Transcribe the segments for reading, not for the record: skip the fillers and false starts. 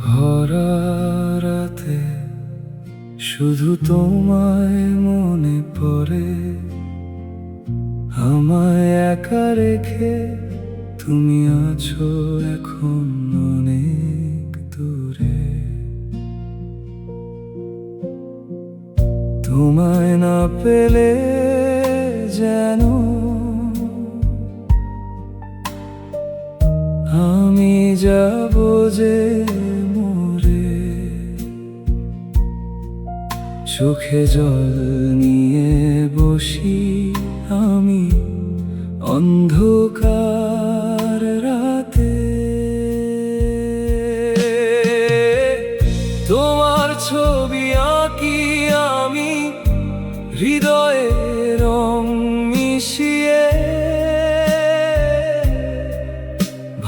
ভরা রাতে শুধু তোমায় মনে পড়ে, আমায় একা রেখে তুমি আছো এখন অনেক দূরে। তোমায় না পেলে যেন আমি যাব যে মরে। চোখে জল নিয়ে বসি আমি অন্ধকার রাতে। তোমার ছবি আঁকি আমি হৃদয়ে রং মিশিয়ে,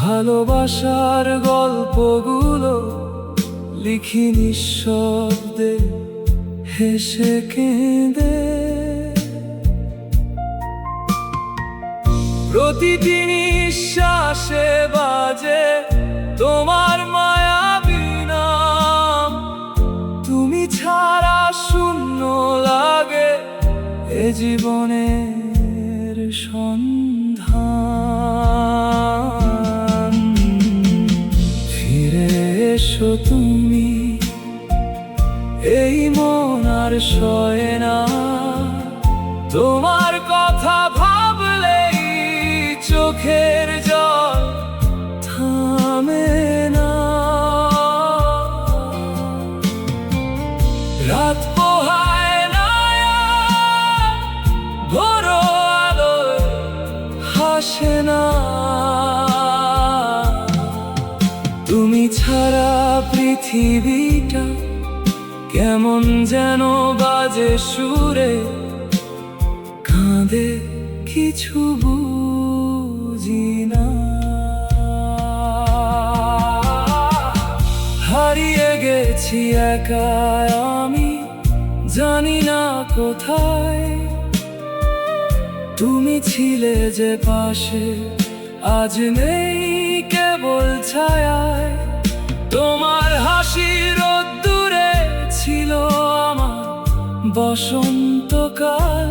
ভালোবাসার গল্পগুলো লিখি নিঃশব্দে হেসে কেঁদে। প্রতিটি নিঃশ্বাসে বাজে তোমার মায়াবী নাম। তুমি ছাড়া শূন্য লাগে এ জীবনের সন্ধান। ফিরে এসো তুমি, এই মন আর সয় না। তোমার কথা ভাবলেই চোখের জল থামে না। রাত পোহায় না, ভোর আলোয় হাসে না। তুমি ছাড়া পৃথিবীটা কেমন যেন বাজে সুরে, কাঁদে কিছু বুঝি না। হারিয়ে গেছি একা আমি, জানি না কোথায়। তুমি ছিলে যে পাশে, আজ নেই কেবল ছায়ায়। তোমার হাসি রোদ্দুরে ছিল আমার বসন্তকাল।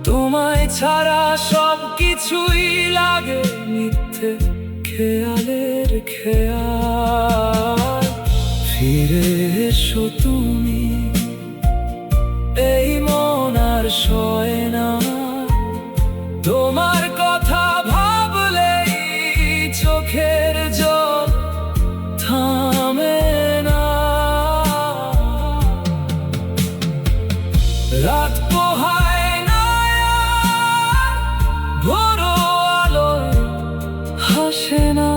তোমায় ছাড়া সব কিছুই লাগে মিথ্যে খেয়ালের খেয়াল। ফিরে এসো তুমি, এই মন আর সয় না। তোমার কথা ভাবলেই চোখের জল থামে না। রাত পোহায় না, ভোর আলোয় হাসে না।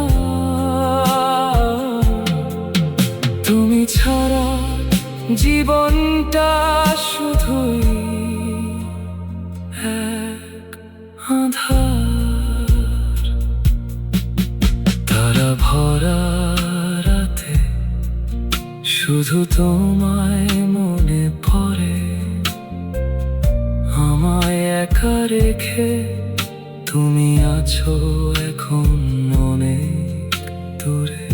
তুমি ছাড়া জীবনটা শুধুই এক আঁধার। তারা ভরা রাতে শুধু তোমায় মনে পড়ে, আমায় একা রেখে তুমি আছো এখন অনেক দূরে।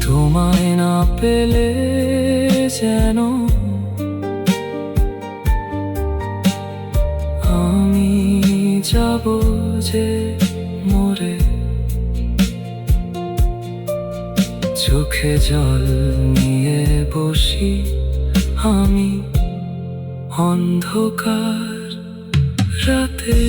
তোমায় না পেলে যেন আমি যাব যে মরে। চোখে জল নিয়ে বসি আমি অন্ধকার রাতে।